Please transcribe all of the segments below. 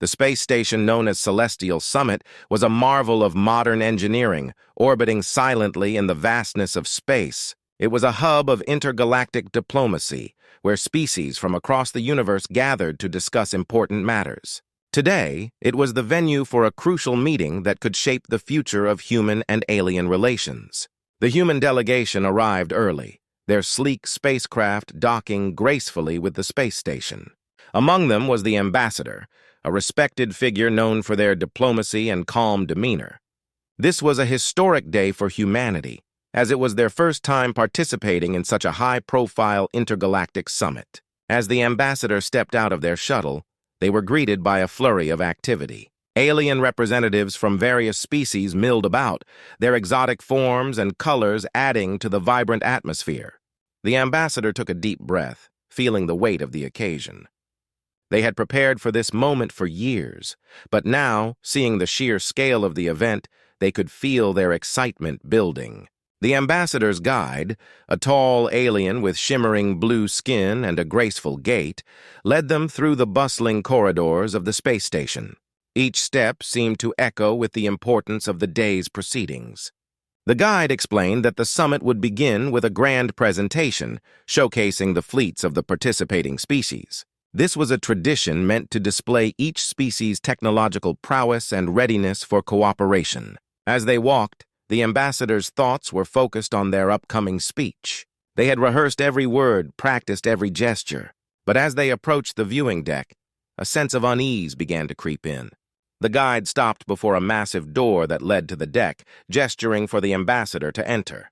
The space station known as Celestial Summit was a marvel of modern engineering, orbiting silently in the vastness of space. It was a hub of intergalactic diplomacy, where species from across the universe gathered to discuss important matters. Today, it was the venue for a crucial meeting that could shape the future of human and alien relations. The human delegation arrived early, their sleek spacecraft docking gracefully with the space station. Among them was the ambassador, a respected figure known for their diplomacy and calm demeanor. This was a historic day for humanity, as it was their first time participating in such a high-profile intergalactic summit. As the ambassador stepped out of their shuttle, they were greeted by a flurry of activity. Alien representatives from various species milled about, their exotic forms and colors adding to the vibrant atmosphere. The ambassador took a deep breath, feeling the weight of the occasion. They had prepared for this moment for years, but now, seeing the sheer scale of the event, they could feel their excitement building. The ambassador's guide, a tall alien with shimmering blue skin and a graceful gait, led them through the bustling corridors of the space station. Each step seemed to echo with the importance of the day's proceedings. The guide explained that the summit would begin with a grand presentation, showcasing the fleets of the participating species. This was a tradition meant to display each species' technological prowess and readiness for cooperation. As they walked, the ambassador's thoughts were focused on their upcoming speech. They had rehearsed every word, practiced every gesture, but as they approached the viewing deck, a sense of unease began to creep in. The guide stopped before a massive door that led to the deck, gesturing for the ambassador to enter.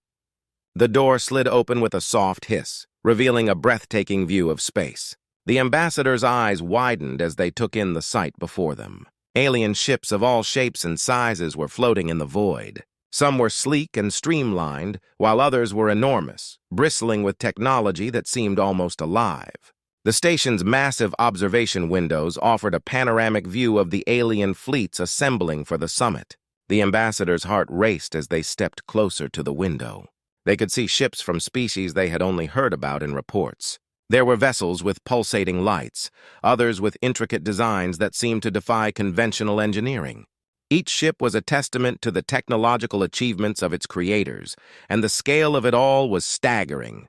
The door slid open with a soft hiss, revealing a breathtaking view of space. The ambassador's eyes widened as they took in the sight before them. Alien ships of all shapes and sizes were floating in the void. Some were sleek and streamlined, while others were enormous, bristling with technology that seemed almost alive. The station's massive observation windows offered a panoramic view of the alien fleets assembling for the summit. The ambassador's heart raced as they stepped closer to the window. They could see ships from species they had only heard about in reports. There were vessels with pulsating lights, others with intricate designs that seemed to defy conventional engineering. Each ship was a testament to the technological achievements of its creators, and the scale of it all was staggering.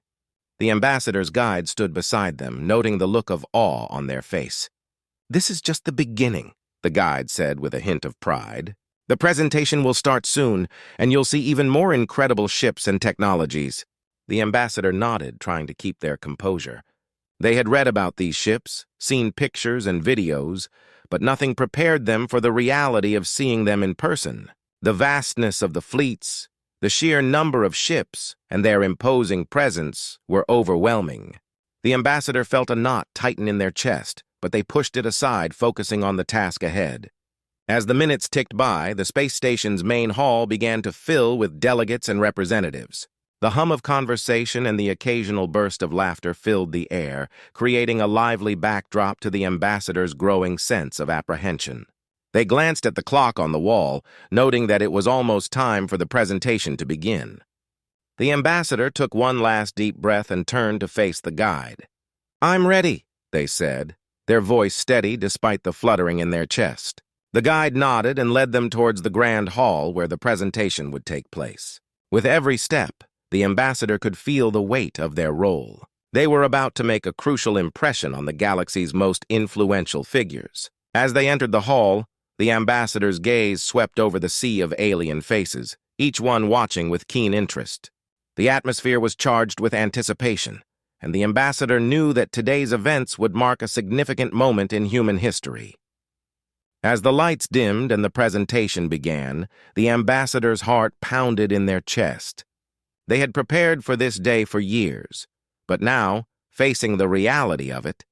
The ambassador's guide stood beside them, noting the look of awe on their face. "This is just the beginning," the guide said with a hint of pride. "The presentation will start soon, and you'll see even more incredible ships and technologies." The ambassador nodded, trying to keep their composure. They had read about these ships, seen pictures and videos, but nothing prepared them for the reality of seeing them in person. The vastness of the fleets, the sheer number of ships, and their imposing presence were overwhelming. The ambassador felt a knot tighten in their chest, but they pushed it aside, focusing on the task ahead. As the minutes ticked by, the space station's main hall began to fill with delegates and representatives. The hum of conversation and the occasional burst of laughter filled the air, creating a lively backdrop to the ambassador's growing sense of apprehension. They glanced at the clock on the wall, noting that it was almost time for the presentation to begin. The ambassador took one last deep breath and turned to face the guide. "I'm ready," they said, their voice steady despite the fluttering in their chest. The guide nodded and led them towards the grand hall where the presentation would take place. With every step, the ambassador could feel the weight of their role. They were about to make a crucial impression on the galaxy's most influential figures. As they entered the hall, the ambassador's gaze swept over the sea of alien faces, each one watching with keen interest. The atmosphere was charged with anticipation, and the ambassador knew that today's events would mark a significant moment in human history. As the lights dimmed and the presentation began, the ambassador's heart pounded in their chest. They had prepared for this day for years, but now, facing the reality of it,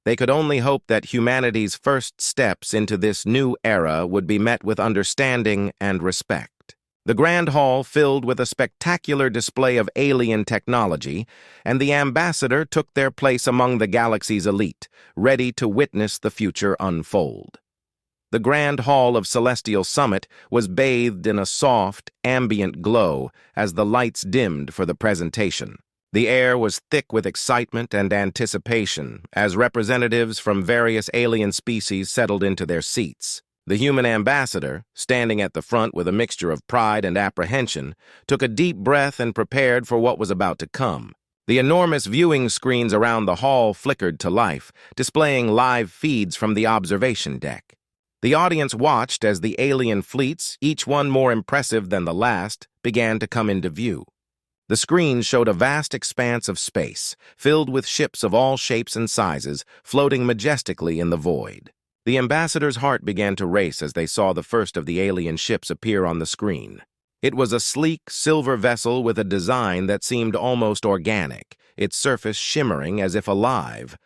they could only hope that humanity's first steps into this new era would be met with understanding and respect. The grand hall filled with a spectacular display of alien technology, and the ambassador took their place among the galaxy's elite, ready to witness the future unfold. The grand hall of Celestial Summit was bathed in a soft, ambient glow as the lights dimmed for the presentation. The air was thick with excitement and anticipation as representatives from various alien species settled into their seats. The human ambassador, standing at the front with a mixture of pride and apprehension, took a deep breath and prepared for what was about to come. The enormous viewing screens around the hall flickered to life, displaying live feeds from the observation deck. The audience watched as the alien fleets, each one more impressive than the last, began to come into view. The screen showed a vast expanse of space, filled with ships of all shapes and sizes, floating majestically in the void. The ambassador's heart began to race as they saw the first of the alien ships appear on the screen. It was a sleek, silver vessel with a design that seemed almost organic, its surface shimmering as if alive.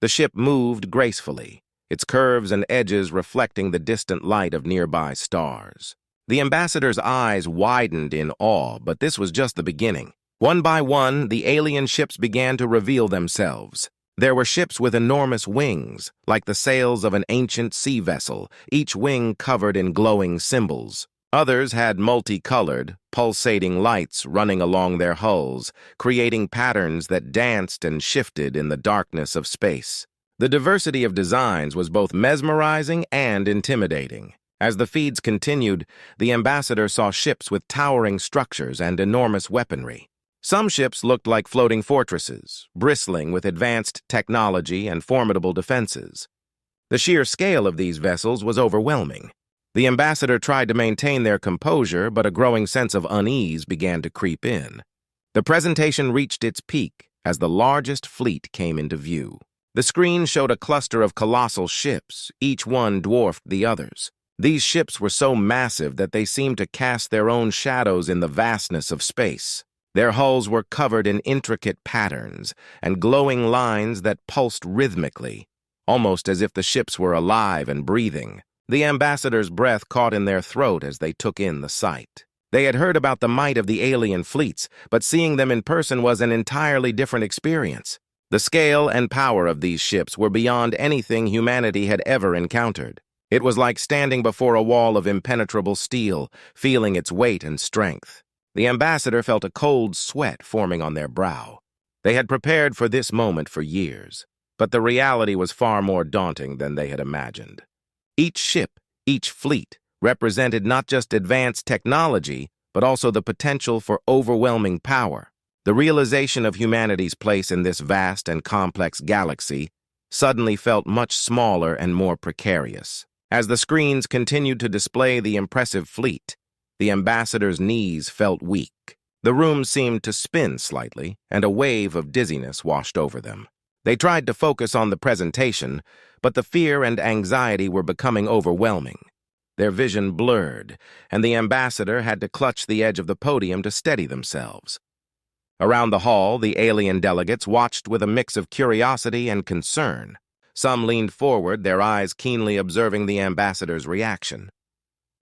The ship moved gracefully, its curves and edges reflecting the distant light of nearby stars. The ambassador's eyes widened in awe, but this was just the beginning. One by one, the alien ships began to reveal themselves. There were ships with enormous wings, like the sails of an ancient sea vessel, each wing covered in glowing symbols. Others had multicolored, pulsating lights running along their hulls, creating patterns that danced and shifted in the darkness of space. The diversity of designs was both mesmerizing and intimidating. As the feeds continued, the ambassador saw ships with towering structures and enormous weaponry. Some ships looked like floating fortresses, bristling with advanced technology and formidable defenses. The sheer scale of these vessels was overwhelming. The ambassador tried to maintain their composure, but a growing sense of unease began to creep in. The presentation reached its peak as the largest fleet came into view. The screen showed a cluster of colossal ships, each one dwarfed the others. These ships were so massive that they seemed to cast their own shadows in the vastness of space. Their hulls were covered in intricate patterns and glowing lines that pulsed rhythmically, almost as if the ships were alive and breathing. The ambassador's breath caught in their throat as they took in the sight. They had heard about the might of the alien fleets, but seeing them in person was an entirely different experience. The scale and power of these ships were beyond anything humanity had ever encountered. It was like standing before a wall of impenetrable steel, feeling its weight and strength. The ambassador felt a cold sweat forming on their brow. They had prepared for this moment for years, but the reality was far more daunting than they had imagined. Each ship, each fleet, represented not just advanced technology, but also the potential for overwhelming power. The realization of humanity's place in this vast and complex galaxy suddenly felt much smaller and more precarious. As the screens continued to display the impressive fleet, the ambassador's knees felt weak. The room seemed to spin slightly, and a wave of dizziness washed over them. They tried to focus on the presentation, but the fear and anxiety were becoming overwhelming. Their vision blurred, and the ambassador had to clutch the edge of the podium to steady themselves. Around the hall, the alien delegates watched with a mix of curiosity and concern. Some leaned forward, their eyes keenly observing the ambassador's reaction.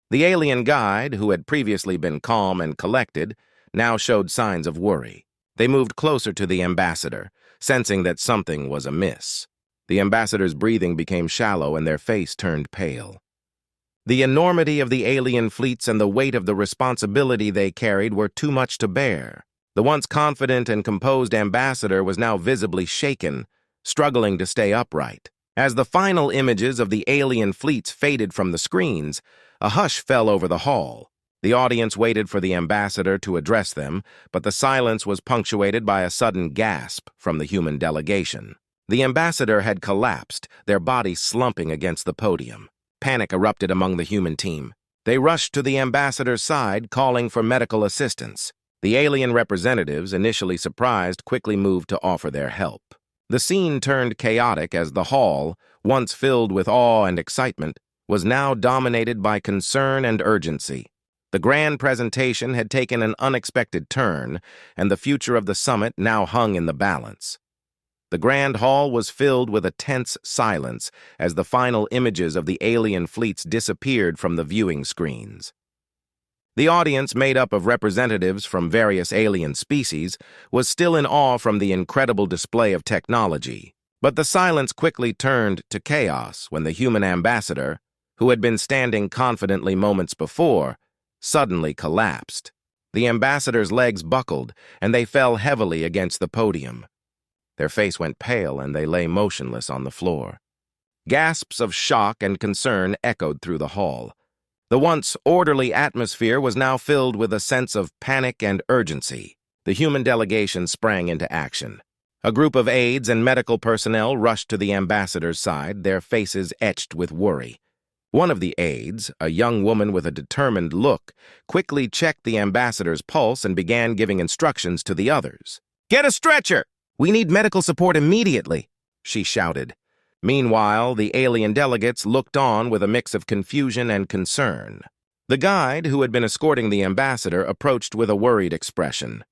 The alien guide, who had previously been calm and collected, now showed signs of worry. They moved closer to the ambassador, sensing that something was amiss. The ambassador's breathing became shallow and their face turned pale. The enormity of the alien fleets and the weight of the responsibility they carried were too much to bear. The once confident and composed ambassador was now visibly shaken, struggling to stay upright. As the final images of the alien fleets faded from the screens, a hush fell over the hall. The audience waited for the ambassador to address them, but the silence was punctuated by a sudden gasp from the human delegation. The ambassador had collapsed, their bodies slumping against the podium. Panic erupted among the human team. They rushed to the ambassador's side, calling for medical assistance. The alien representatives, initially surprised, quickly moved to offer their help. The scene turned chaotic as the hall, once filled with awe and excitement, was now dominated by concern and urgency. The grand presentation had taken an unexpected turn, and the future of the summit now hung in the balance. The grand hall was filled with a tense silence as the final images of the alien fleets disappeared from the viewing screens. The audience, made up of representatives from various alien species, was still in awe from the incredible display of technology. But the silence quickly turned to chaos when the human ambassador, who had been standing confidently moments before, suddenly collapsed. The ambassador's legs buckled, and they fell heavily against the podium. Their face went pale, and they lay motionless on the floor. Gasps of shock and concern echoed through the hall. The once orderly atmosphere was now filled with a sense of panic and urgency. The human delegation sprang into action. A group of aides and medical personnel rushed to the ambassador's side, their faces etched with worry. One of the aides, a young woman with a determined look, quickly checked the ambassador's pulse and began giving instructions to the others. "Get a stretcher! We need medical support immediately," she shouted. Meanwhile, the alien delegates looked on with a mix of confusion and concern. The guide, who had been escorting the ambassador, approached with a worried expression.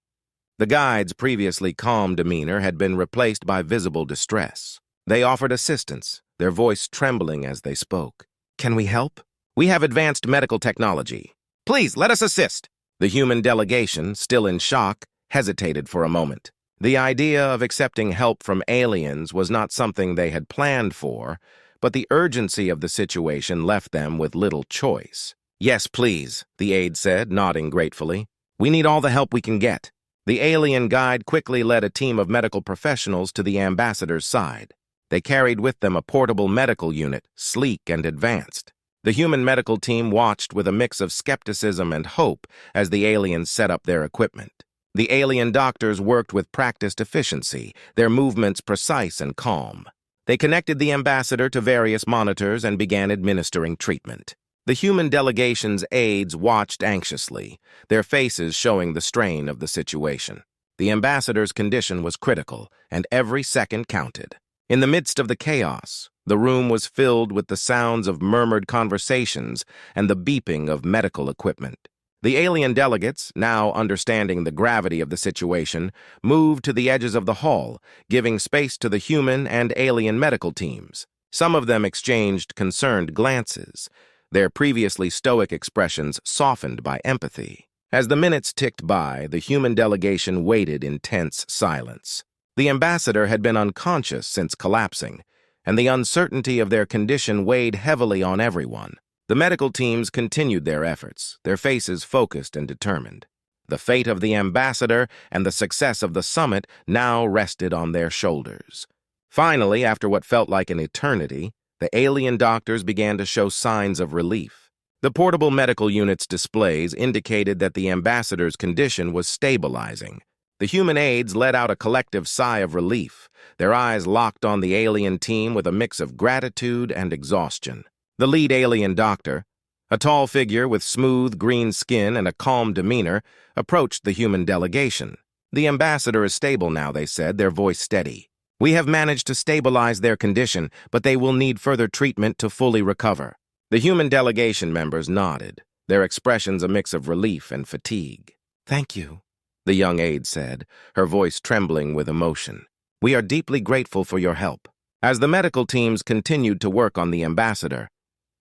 The guide's previously calm demeanor had been replaced by visible distress. They offered assistance, their voice trembling as they spoke. "Can we help? We have advanced medical technology. Please, let us assist." The human delegation, still in shock, hesitated for a moment. The idea of accepting help from aliens was not something they had planned for, but the urgency of the situation left them with little choice. "Yes, please," the aide said, nodding gratefully. "We need all the help we can get." The alien guide quickly led a team of medical professionals to the ambassador's side. They carried with them a portable medical unit, sleek and advanced. The human medical team watched with a mix of skepticism and hope as the aliens set up their equipment. The alien doctors worked with practiced efficiency, their movements precise and calm. They connected the ambassador to various monitors and began administering treatment. The human delegation's aides watched anxiously, their faces showing the strain of the situation. The ambassador's condition was critical, and every second counted. In the midst of the chaos, the room was filled with the sounds of murmured conversations and the beeping of medical equipment. The alien delegates, now understanding the gravity of the situation, moved to the edges of the hall, giving space to the human and alien medical teams. Some of them exchanged concerned glances, their previously stoic expressions softened by empathy. As the minutes ticked by, the human delegation waited in tense silence. The ambassador had been unconscious since collapsing, and the uncertainty of their condition weighed heavily on everyone. The medical teams continued their efforts, their faces focused and determined. The fate of the ambassador and the success of the summit now rested on their shoulders. Finally, after what felt like an eternity, the alien doctors began to show signs of relief. The portable medical unit's displays indicated that the ambassador's condition was stabilizing. The human aides let out a collective sigh of relief, their eyes locked on the alien team with a mix of gratitude and exhaustion. The lead alien doctor, a tall figure with smooth green skin and a calm demeanor, approached the human delegation. "The ambassador is stable now," they said, their voice steady. "We have managed to stabilize their condition, but they will need further treatment to fully recover." The human delegation members nodded, their expressions a mix of relief and fatigue. "Thank you," the young aide said, her voice trembling with emotion. "We are deeply grateful for your help." As the medical teams continued to work on the ambassador,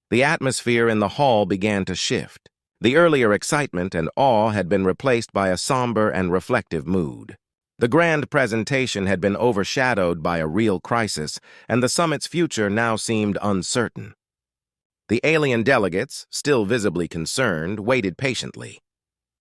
the atmosphere in the hall began to shift. The earlier excitement and awe had been replaced by a somber and reflective mood. The grand presentation had been overshadowed by a real crisis, and the summit's future now seemed uncertain. The alien delegates, still visibly concerned, waited patiently.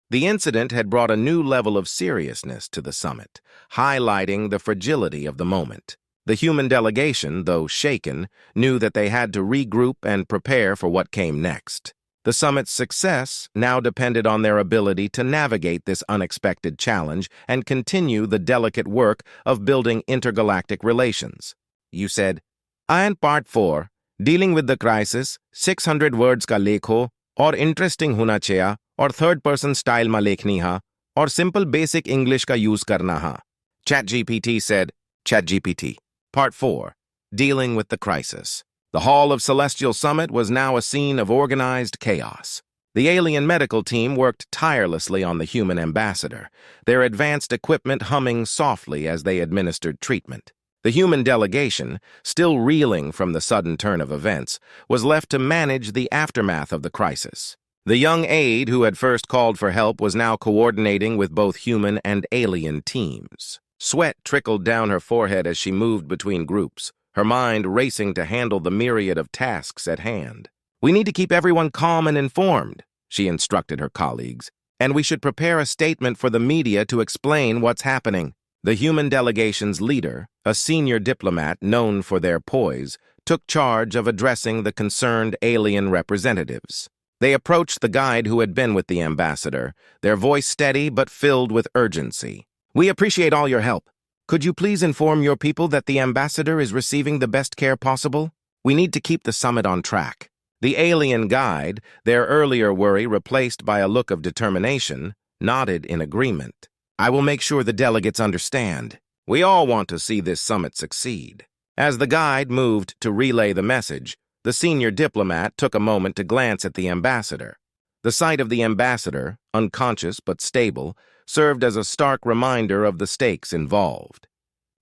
The incident had brought a new level of seriousness to the summit, highlighting the fragility of the moment. The human delegation, though shaken, knew that they had to regroup and prepare for what came next. The summit's success now depended on their ability to navigate this unexpected challenge and continue the delicate work of building intergalactic relations. "You said, and Part 4, dealing with the crisis, 600 words ka lekho, or interesting hona chahiye, or third-person style ma lekhni ha, or simple basic English ka use karna ha." ChatGPT said, ChatGPT. Part 4, Dealing with the Crisis. The Hall of Celestial Summit was now a scene of organized chaos. The alien medical team worked tirelessly on the human ambassador, their advanced equipment humming softly as they administered treatment. The human delegation, still reeling from the sudden turn of events, was left to manage the aftermath of the crisis. The young aide who had first called for help was now coordinating with both human and alien teams. Sweat trickled down her forehead as she moved between groups, her mind racing to handle the myriad of tasks at hand. "We need to keep everyone calm and informed," she instructed her colleagues. And we should prepare a statement for the media to explain what's happening. The human delegation's leader, a senior diplomat known for their poise, took charge of addressing the concerned alien representatives. They approached the guide who had been with the ambassador, their voice steady but filled with urgency. "We appreciate all your help. Could you please inform your people that the ambassador is receiving the best care possible? We need to keep the summit on track." The alien guide, their earlier worry replaced by a look of determination, nodded in agreement. "I will make sure the delegates understand. We all want to see this summit succeed." As the guide moved to relay the message, the senior diplomat took a moment to glance at the ambassador. The sight of the ambassador, unconscious but stable, served as a stark reminder of the stakes involved.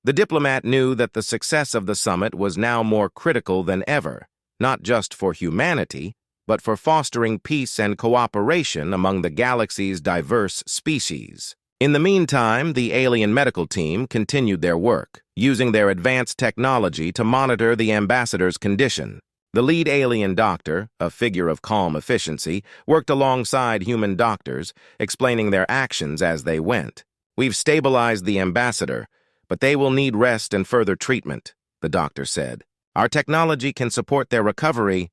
The diplomat knew that the success of the summit was now more critical than ever, not just for humanity, but for fostering peace and cooperation among the galaxy's diverse species. In the meantime, the alien medical team continued their work, using their advanced technology to monitor the ambassador's condition. The lead alien doctor, a figure of calm efficiency, worked alongside human doctors, explaining their actions as they went. "We've stabilized the ambassador, but they will need rest and further treatment," the doctor said. "Our technology can support their recovery,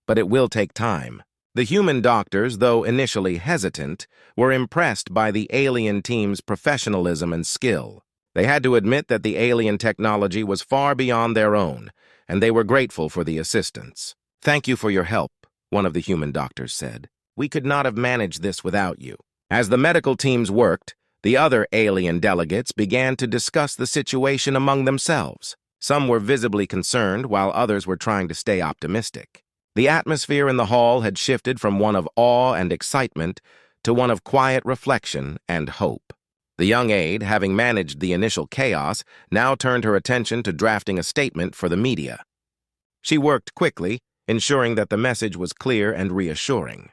but it will take time." The human doctors, though initially hesitant, were impressed by the alien team's professionalism and skill. They had to admit that the alien technology was far beyond their own, and they were grateful for the assistance. "Thank you for your help," one of the human doctors said. "We could not have managed this without you." As the medical teams worked, the other alien delegates began to discuss the situation among themselves. Some were visibly concerned, while others were trying to stay optimistic. The atmosphere in the hall had shifted from one of awe and excitement to one of quiet reflection and hope. The young aide, having managed the initial chaos, now turned her attention to drafting a statement for the media. She worked quickly, ensuring that the message was clear and reassuring.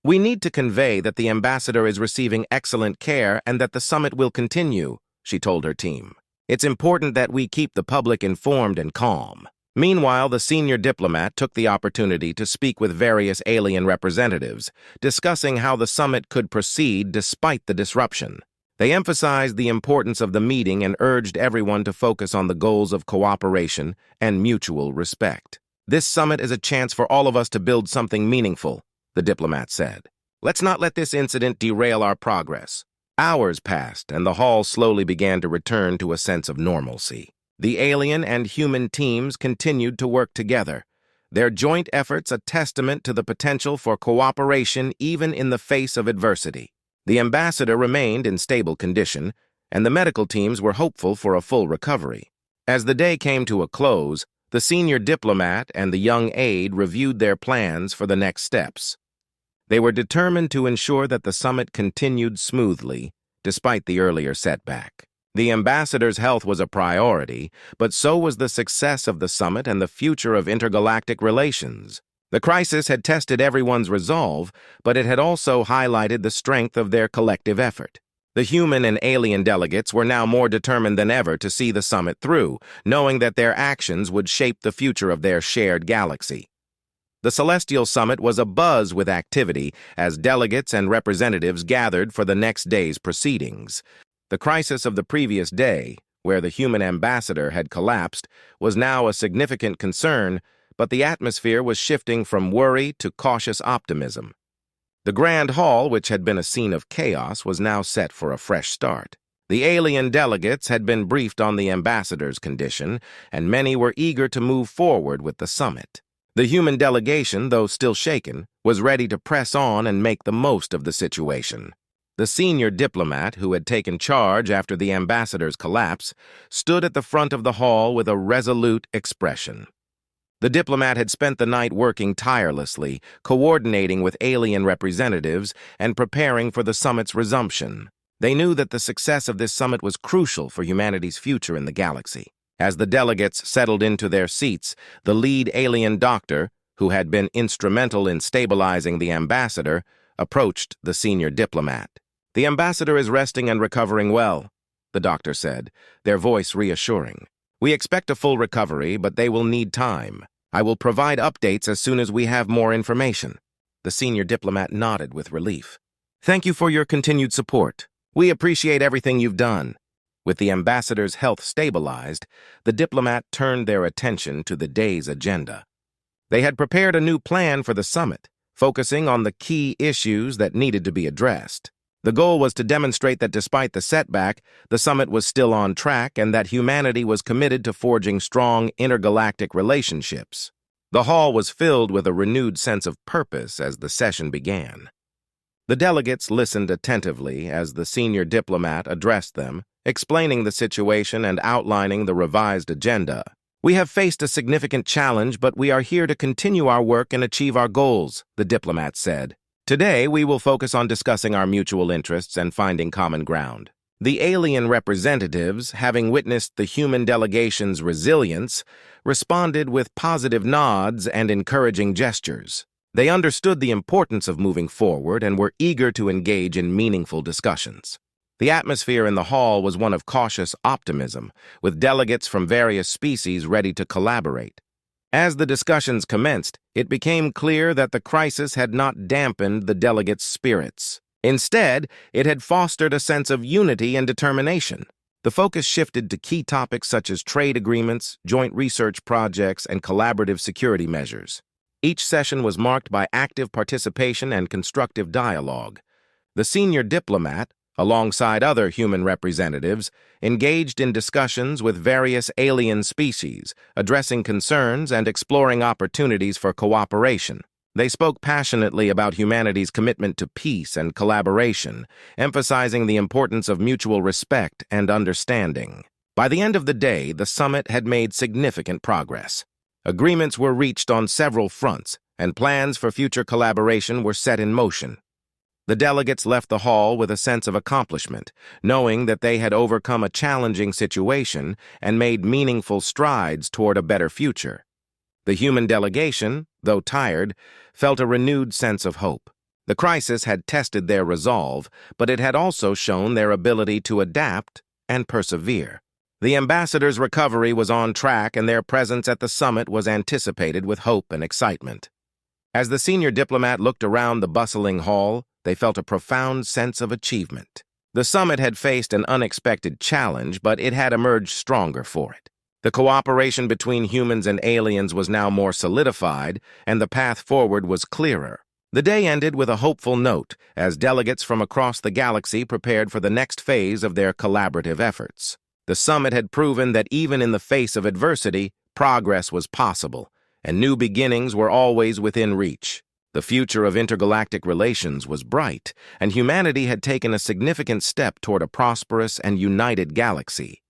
"We need to convey that the ambassador is receiving excellent care and that the summit will continue," she told her team. "It's important that we keep the public informed and calm." Meanwhile, the senior diplomat took the opportunity to speak with various alien representatives, discussing how the summit could proceed despite the disruption. They emphasized the importance of the meeting and urged everyone to focus on the goals of cooperation and mutual respect. "This summit is a chance for all of us to build something meaningful," the diplomat said. "Let's not let this incident derail our progress." Hours passed, and the hall slowly began to return to a sense of normalcy. The alien and human teams continued to work together, their joint efforts a testament to the potential for cooperation even in the face of adversity. The ambassador remained in stable condition, and the medical teams were hopeful for a full recovery. As the day came to a close, the senior diplomat and the young aide reviewed their plans for the next steps. They were determined to ensure that the summit continued smoothly, despite the earlier setback. The ambassador's health was a priority, but so was the success of the summit and the future of intergalactic relations. The crisis had tested everyone's resolve, but it had also highlighted the strength of their collective effort. The human and alien delegates were now more determined than ever to see the summit through, knowing that their actions would shape the future of their shared galaxy. The Celestial Summit was abuzz with activity as delegates and representatives gathered for the next day's proceedings. The crisis of the previous day, where the human ambassador had collapsed, was now a significant concern, but the atmosphere was shifting from worry to cautious optimism. The Grand Hall, which had been a scene of chaos, was now set for a fresh start. The alien delegates had been briefed on the ambassador's condition, and many were eager to move forward with the summit. The human delegation, though still shaken, was ready to press on and make the most of the situation. The senior diplomat, who had taken charge after the ambassador's collapse, stood at the front of the hall with a resolute expression. The diplomat had spent the night working tirelessly, coordinating with alien representatives and preparing for the summit's resumption. They knew that the success of this summit was crucial for humanity's future in the galaxy. As the delegates settled into their seats, the lead alien doctor, who had been instrumental in stabilizing the ambassador, approached the senior diplomat. "The ambassador is resting and recovering well," the doctor said, their voice reassuring. "We expect a full recovery, but they will need time. I will provide updates as soon as we have more information." The senior diplomat nodded with relief. Thank you for your continued support. We appreciate everything you've done. With the ambassador's health stabilized, the diplomat turned their attention to the day's agenda. They had prepared a new plan for the summit, focusing on the key issues that needed to be addressed. The goal was to demonstrate that despite the setback, the summit was still on track and that humanity was committed to forging strong intergalactic relationships. The hall was filled with a renewed sense of purpose as the session began. The delegates listened attentively as the senior diplomat addressed them, explaining the situation and outlining the revised agenda. "We have faced a significant challenge, but we are here to continue our work and achieve our goals," the diplomat said. "Today, we will focus on discussing our mutual interests and finding common ground." The alien representatives, having witnessed the human delegation's resilience, responded with positive nods and encouraging gestures. They understood the importance of moving forward and were eager to engage in meaningful discussions. The atmosphere in the hall was one of cautious optimism, with delegates from various species ready to collaborate. As the discussions commenced, it became clear that the crisis had not dampened the delegates' spirits. Instead, it had fostered a sense of unity and determination. The focus shifted to key topics such as trade agreements, joint research projects, and collaborative security measures. Each session was marked by active participation and constructive dialogue. The senior diplomat, alongside other human representatives, engaged in discussions with various alien species, addressing concerns and exploring opportunities for cooperation. They spoke passionately about humanity's commitment to peace and collaboration, emphasizing the importance of mutual respect and understanding. By the end of the day, the summit had made significant progress. Agreements were reached on several fronts, and plans for future collaboration were set in motion. The delegates left the hall with a sense of accomplishment, knowing that they had overcome a challenging situation and made meaningful strides toward a better future. The human delegation, though tired, felt a renewed sense of hope. The crisis had tested their resolve, but it had also shown their ability to adapt and persevere. The ambassador's recovery was on track, and their presence at the summit was anticipated with hope and excitement. As the senior diplomat looked around the bustling hall, they felt a profound sense of achievement. The summit had faced an unexpected challenge, but it had emerged stronger for it. The cooperation between humans and aliens was now more solidified, and the path forward was clearer. The day ended with a hopeful note, as delegates from across the galaxy prepared for the next phase of their collaborative efforts. The summit had proven that even in the face of adversity, progress was possible, and new beginnings were always within reach. The future of intergalactic relations was bright, and humanity had taken a significant step toward a prosperous and united galaxy.